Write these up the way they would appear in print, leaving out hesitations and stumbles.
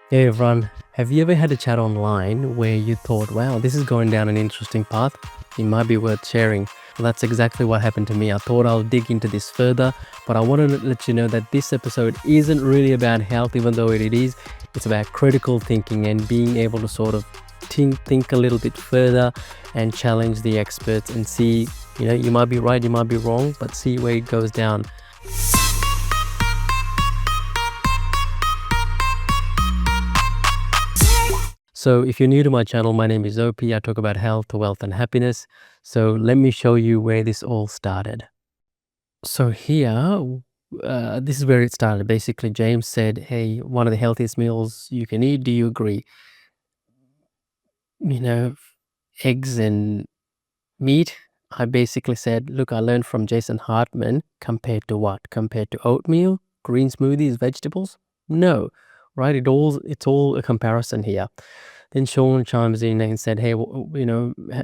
Hey everyone, have you ever had a chat online where you thought, wow, this is going down an interesting path? It might be worth sharing. Well, that's exactly what happened to me. I thought I'll dig into this further, but I want to let you know that this episode isn't really about health, even though it is. It's about critical thinking and being able to sort of think a little bit further and challenge the experts and see, you might be right, you might be wrong, but see where it goes down. So if you're new to my channel, my name is OP. I talk about health, wealth, and happiness. So let me show you where this all started. So here, this is where it started. Basically, James said, hey, one of the healthiest meals you can eat. Do you agree? You know, eggs and meat. I basically said, look, I learned from Jason Hartman compared to what? Compared to oatmeal, green smoothies, vegetables? No, right? It's all a comparison here. Then Sean chimes in and said, hey,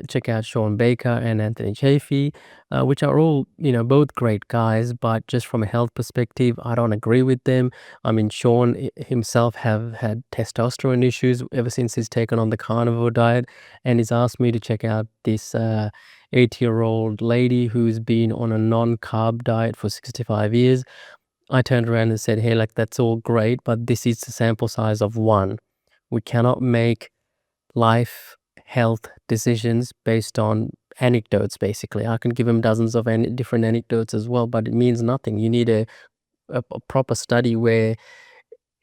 check out Sean Baker and Anthony Chafee, which are all, both great guys, but just from a health perspective, I don't agree with them. I mean, Sean himself have had testosterone issues ever since he's taken on the carnivore diet, and he's asked me to check out this 80-year-old lady who's been on a non-carb diet for 65 years. I turned around and said, hey, like, that's all great, but this is the sample size of one. We cannot make life health decisions based on anecdotes. Basically, I can give him dozens of different anecdotes as well, but it means nothing. You need a proper study where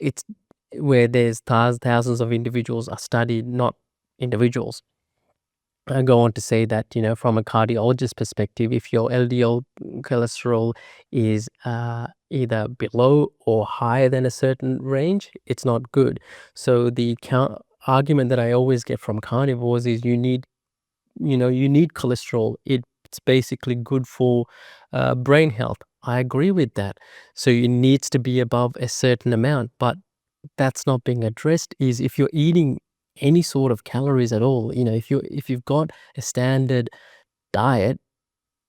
there's thousands of individuals are studied, not individuals. I go on to say that, from a cardiologist perspective, if your LDL cholesterol is either below or higher than a certain range, it's not good. So the argument that I always get from carnivores is you need cholesterol. It's basically good for brain health. I agree with that. So it needs to be above a certain amount, but that's not being addressed. Is if you're eating any sort of calories at all, if you've got a standard diet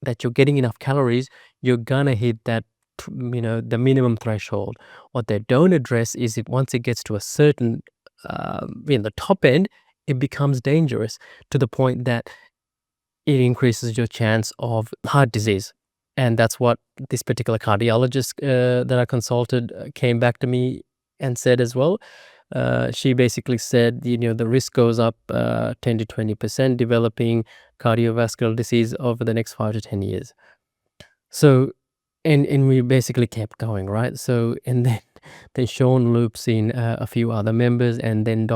that you're getting enough calories, you're gonna hit that, the minimum threshold. What they don't address is if once it gets to a certain, the top end, it becomes dangerous to the point that it increases your chance of heart disease. And that's what this particular cardiologist that I consulted came back to me and said as well. She basically said, the risk goes up 10 to 20% developing cardiovascular disease over the next 5 to 10 years. So, and we basically kept going, right? So, and then Sean loops in a few other members, and then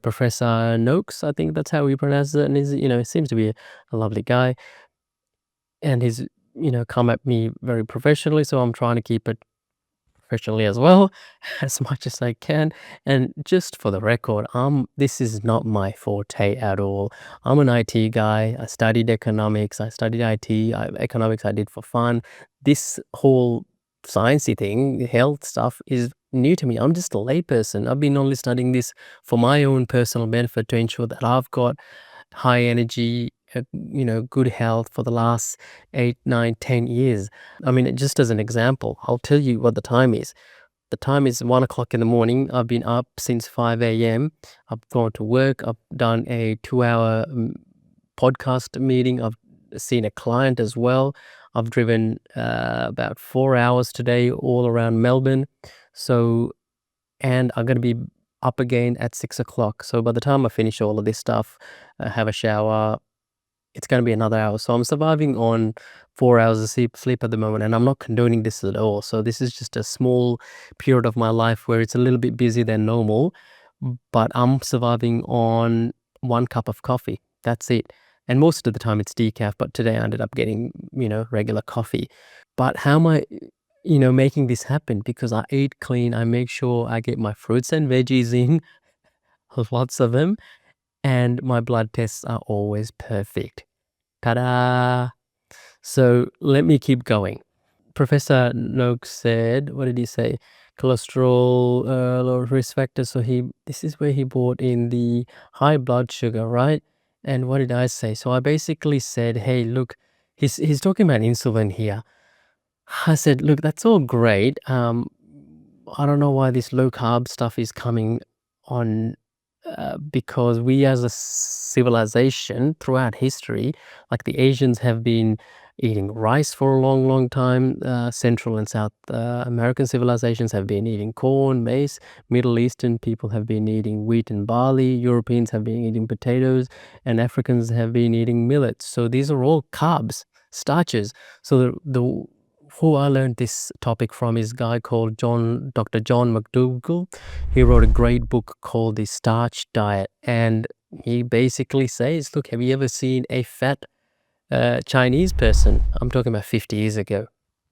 Professor Noakes, I think that's how we pronounce it. And he's, seems to be a lovely guy. And he's, come at me very professionally. So I'm trying to keep it professionally as well, as much as I can. And just for the record, this is not my forte at all. I'm an IT guy. I studied economics. I studied IT. Economics I did for fun. This whole sciencey thing, health stuff, is new to me. I'm just a layperson. I've been only studying this for my own personal benefit to ensure that I've got high energy, good health for the last 8, 9, 10 years. I mean, just as an example, I'll tell you what the time is. The time is 1 o'clock in the morning. I've been up since 5 a.m. I've gone to work. I've done a 2-hour podcast meeting. I've seen a client as well. I've driven about 4 hours today all around Melbourne. So, and I'm going to be up again at 6 o'clock. So by the time I finish all of this stuff, have a shower, it's going to be another hour. So I'm surviving on 4 hours of sleep at the moment, and I'm not condoning this at all. So this is just a small period of my life where it's a little bit busy than normal, but I'm surviving on 1 cup of coffee. That's it. And most of the time it's decaf, but today I ended up getting, regular coffee. But how am I, making this happen? Because I eat clean. I make sure I get my fruits and veggies in, lots of them, and my blood tests are always perfect. Ta-da! So let me keep going. Professor Noakes said, what did he say? Cholesterol, low risk factor. So this is where he brought in the high blood sugar, right? And what did I say? So I basically said, hey, look, he's talking about insulin here. I said, look, that's all great. I don't know why this low carb stuff is coming on, because we as a civilization throughout history, like the Asians have been eating rice for a long, long time. Central and South American civilizations have been eating corn, maize. Middle Eastern people have been eating wheat and barley. Europeans have been eating potatoes, and Africans have been eating millets. So these are all carbs, starches. So the who I learned this topic from is a guy called Dr. John McDougall. He wrote a great book called The Starch Diet, and he basically says, look, have you ever seen a fat Chinese person? I'm talking about 50 years ago.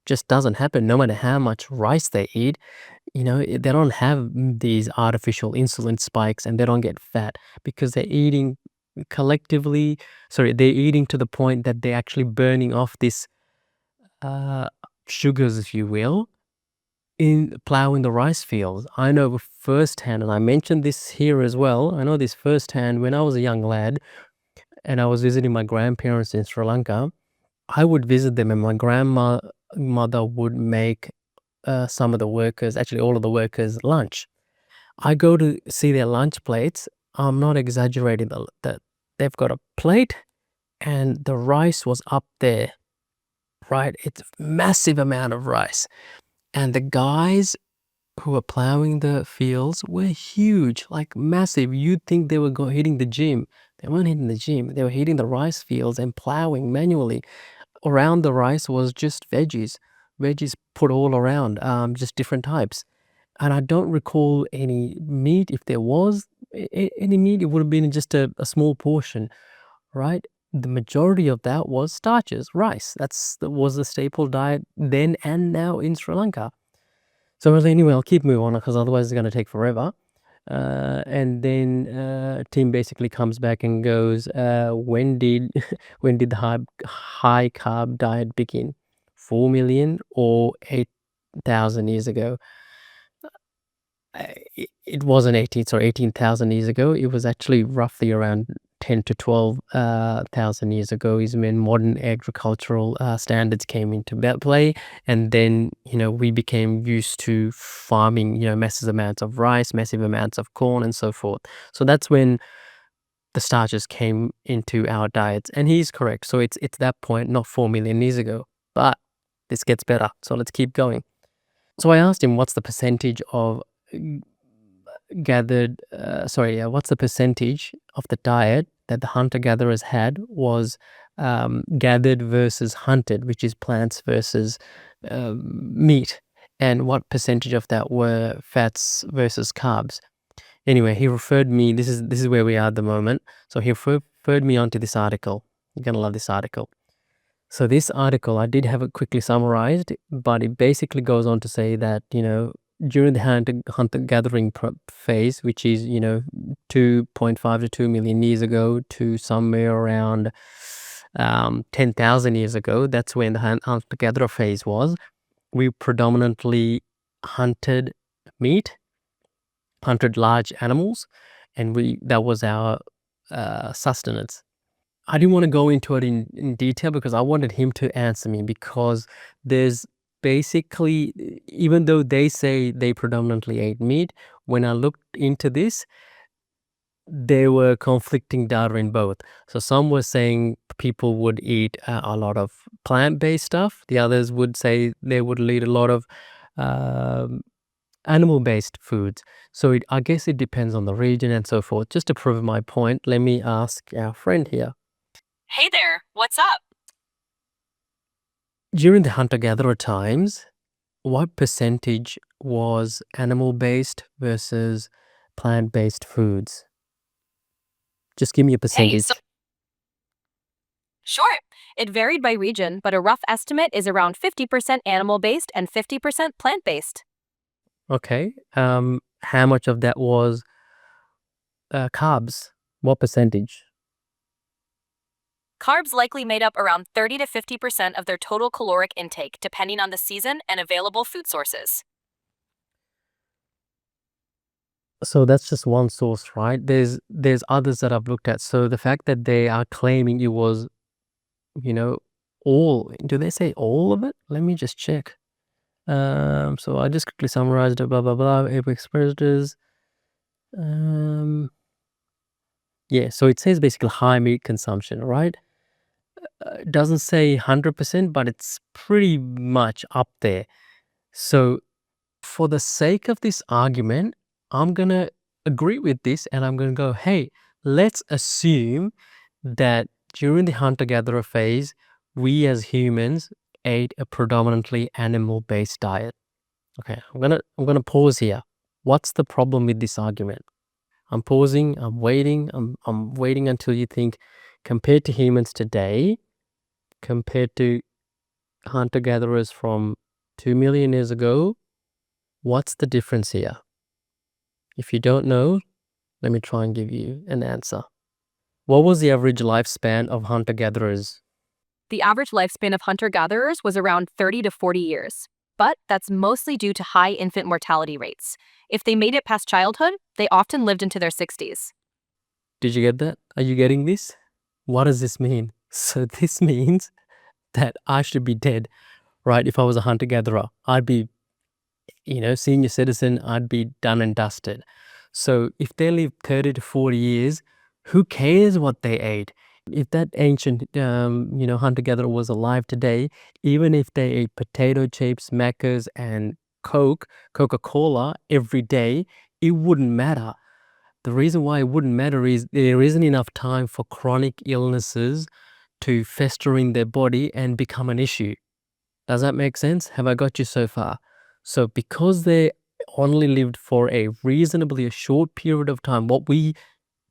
Just doesn't happen no matter how much rice they eat. They don't have these artificial insulin spikes and they don't get fat because they're eating collectively. Sorry, they're eating to the point that they're actually burning off this uh, sugars, if you will, in plowing the rice fields. I know firsthand, and I mentioned this here as well. I know this firsthand when I was a young lad and I was visiting my grandparents in Sri Lanka. I would visit them, and my grandmother would make some of the workers, actually all of the workers, lunch. I go to see their lunch plates. I'm not exaggerating that they've got a plate and the rice was up there, right? It's a massive amount of rice. And the guys who were plowing the fields were huge, like massive. You'd think they were hitting the gym. They weren't hitting the gym. They were hitting the rice fields and plowing manually. Around the rice was just veggies put all around, just different types. And I don't recall any meat. If there was any meat, it would have been just a small portion, right? The majority of that was starches, rice. That was the staple diet then and now in Sri Lanka. So anyway, I'll keep moving on because otherwise it's going to take forever. And then Tim basically comes back and goes, when did when did the high carb diet begin? 4 million or 8,000 years ago? It wasn't 18,000 years ago. It was actually roughly around 10 to 12,000 years ago is when modern agricultural standards came into play. And then, we became used to farming, massive amounts of rice, massive amounts of corn and so forth. So that's when the starches came into our diets. And he's correct. So it's that point, not 4 million years ago. But this gets better. So let's keep going. So I asked him, what's the percentage of what's the percentage of the diet that the hunter-gatherers had was gathered versus hunted, which is plants versus meat, and what percentage of that were fats versus carbs. Anyway, he referred me, this is where we are at the moment, so he referred me onto this article. You're going to love this article. So this article, I did have it quickly summarized, but it basically goes on to say that, during the hunter-gathering phase, which is, 2.5 to 2 million years ago to somewhere around 10,000 years ago, that's when the hunter-gatherer phase was. We predominantly hunted meat, hunted large animals, and that was our sustenance. I didn't want to go into it in detail because I wanted him to answer me, because there's basically, even though they say they predominantly ate meat, when I looked into this, there were conflicting data in both. So some were saying people would eat a lot of plant-based stuff. The others would say they would eat a lot of animal-based foods. So I guess it depends on the region and so forth. Just to prove my point, let me ask our friend here. Hey there, what's up? During the hunter-gatherer times, what percentage was animal-based versus plant-based foods? Just give me a percentage. Sure, it varied by region, but a rough estimate is around 50% animal-based and 50% plant-based. Okay. How much of that was carbs? What percentage? Carbs likely made up around 30 to 50% of their total caloric intake, depending on the season and available food sources. So that's just one source, right? There's others that I've looked at. So the fact that they are claiming it was, all, do they say all of it? Let me just check. So I just quickly summarized it, blah, blah, blah, apex predators. Yeah, so it says basically high meat consumption, right? It doesn't say 100%, but it's pretty much up there. So for the sake of this argument, I'm going to agree with this and I'm going to go, hey, let's assume that during the hunter-gatherer phase, we as humans ate a predominantly animal-based diet. Okay, I'm gonna pause here. What's the problem with this argument? I'm pausing, I'm waiting until you think, compared to humans today, compared to hunter-gatherers from 2 million years ago, what's the difference here? If you don't know, let me try and give you an answer. What was the average lifespan of hunter-gatherers? The average lifespan of hunter-gatherers was around 30 to 40 years, but that's mostly due to high infant mortality rates. If they made it past childhood, they often lived into their 60s. Did you get that? Are you getting this? What does this mean? So this means that I should be dead, right? If I was a hunter-gatherer, I'd be, senior citizen, I'd be done and dusted. So if they live 30 to 40 years, who cares what they ate? If that ancient, hunter-gatherer was alive today, even if they ate potato chips, Maccas, and Coca-Cola every day, it wouldn't matter. The reason why it wouldn't matter is there isn't enough time for chronic illnesses to fester in their body and become an issue. Does that make sense? Have I got you so far? So because they only lived for a reasonably a short period of time, what we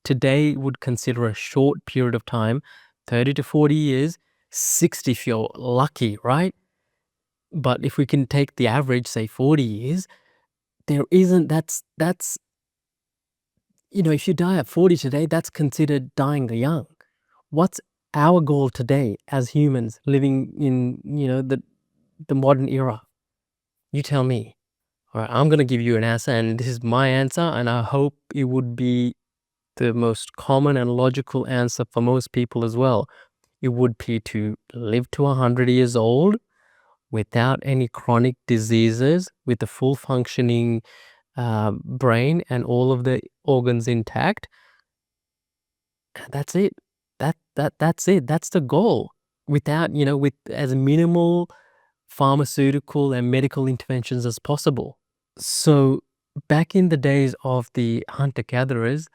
today would consider a short period of time, 30 to 40 years, 60 if you're lucky, right? But if we can take the average, say 40 years, there isn't, if you die at 40 today, that's considered dying young. What's our goal today as humans living in, the modern era? You tell me. All right, I'm going to give you an answer, and this is my answer, and I hope it would be the most common and logical answer for most people as well. It would be to live to 100 years old without any chronic diseases, with a full functioning brain and all of the organs intact. That's it. That's it. That's the goal. Without, with as minimal pharmaceutical and medical interventions as possible. So back in the days of the hunter-gatherers,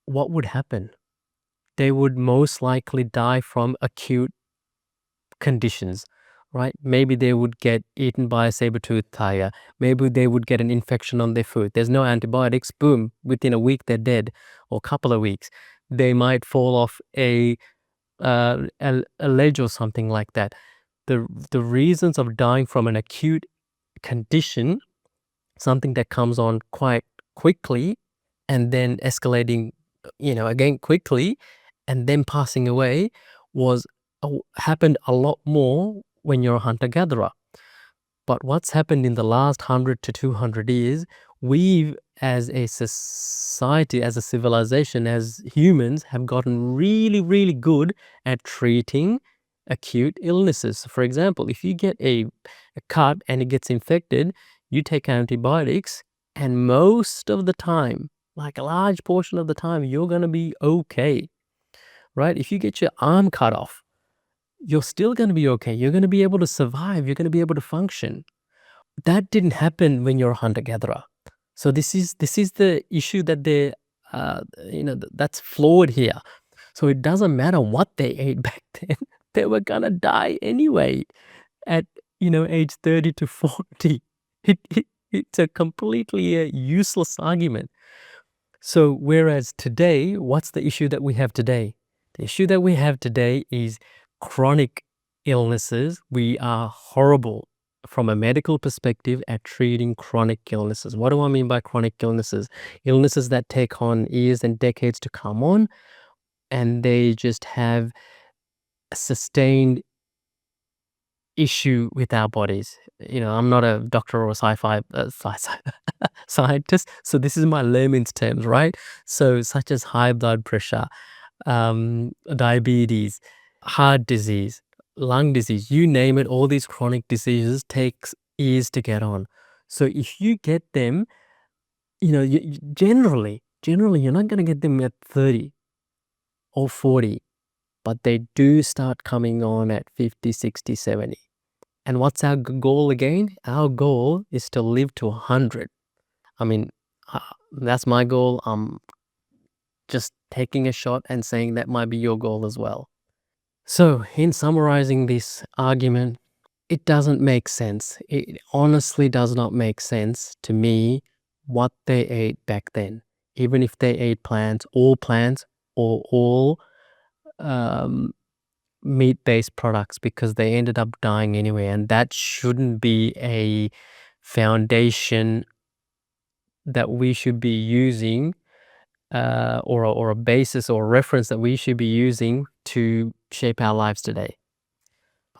what would happen? They would most likely die from acute conditions, right? Maybe they would get eaten by a saber-toothed tiger. Maybe they would get an infection on their foot. There's no antibiotics. Boom, within a week they're dead, or a couple of weeks. They might fall off a ledge or something like that. The reasons of dying from an acute condition, something that comes on quite quickly and then escalating, again quickly and then passing away, was happened a lot more when you're a hunter-gatherer. But what's happened in the last 100 to 200 years, we've, as a society, as a civilization, as humans, have gotten really, really good at treating acute illnesses. For example, if you get a cut and it gets infected, you take antibiotics, and most of the time, like a large portion of the time, you're going to be okay, right? If you get your arm cut off, you're still going to be okay. You're going to be able to survive. You're going to be able to function. That didn't happen when you're a hunter-gatherer. So this is the issue that that's flawed here. So it doesn't matter what they ate back then. They were gonna die anyway at, age 30 to 40. It's a completely useless argument. So whereas today, what's the issue that we have today? The issue that we have today is chronic illnesses. We are horrible from a medical perspective at treating chronic illnesses. What do I mean by chronic illnesses? Illnesses that take on years and decades to come on, and they just have a sustained issue with our bodies. I'm not a doctor or a scientist, so this is my layman's terms, right? So such as high blood pressure, diabetes, heart disease, lung disease, you name it, all these chronic diseases take years to get on. So if you get them, generally, you're not going to get them at 30 or 40, but they do start coming on at 50, 60, 70. And what's our goal again? Our goal is to live to 100. I mean, that's my goal. I'm just taking a shot and saying that might be your goal as well. So, in summarizing this argument, it doesn't make sense. It honestly does not make sense to me what they ate back then. Even if they ate plants or all um, meat-based products, because they ended up dying anyway. And that shouldn't be a foundation that we should be using, or a basis or a reference that we should be using to shape our lives today.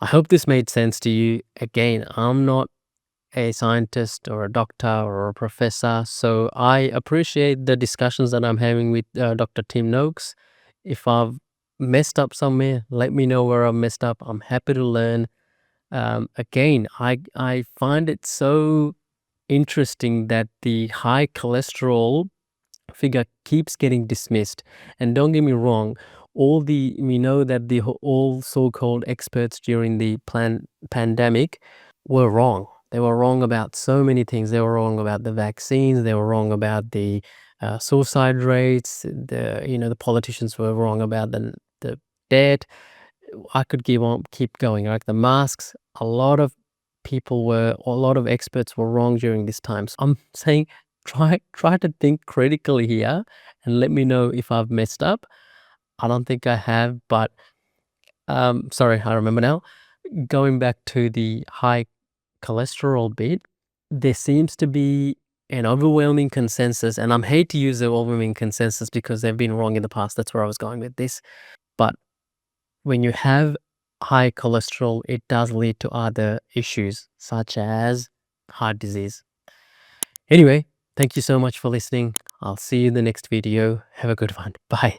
I hope this made sense to you. Again, I'm not a scientist or a doctor or a professor, so I appreciate the discussions that I'm having with Dr. Tim Noakes. If I've messed up somewhere, let me know where I've messed up. I'm happy to learn. Again, I find it so interesting that the high cholesterol figure keeps getting dismissed. And don't get me wrong, we know that all so-called experts during the pandemic were wrong. They were wrong about so many things. They were wrong about the vaccines. They were wrong about the suicide rates. The politicians were wrong about the debt. I could keep going. Like the masks, a lot of experts were wrong during this time. So I'm saying try to think critically here and let me know if I've messed up. I don't think I have, but sorry, I remember now. Going back to the high cholesterol bit, there seems to be an overwhelming consensus, and I hate to use the overwhelming consensus because they've been wrong in the past. That's where I was going with this. But when you have high cholesterol, it does lead to other issues such as heart disease. Anyway, thank you so much for listening. I'll see you in the next video. Have a good one. Bye.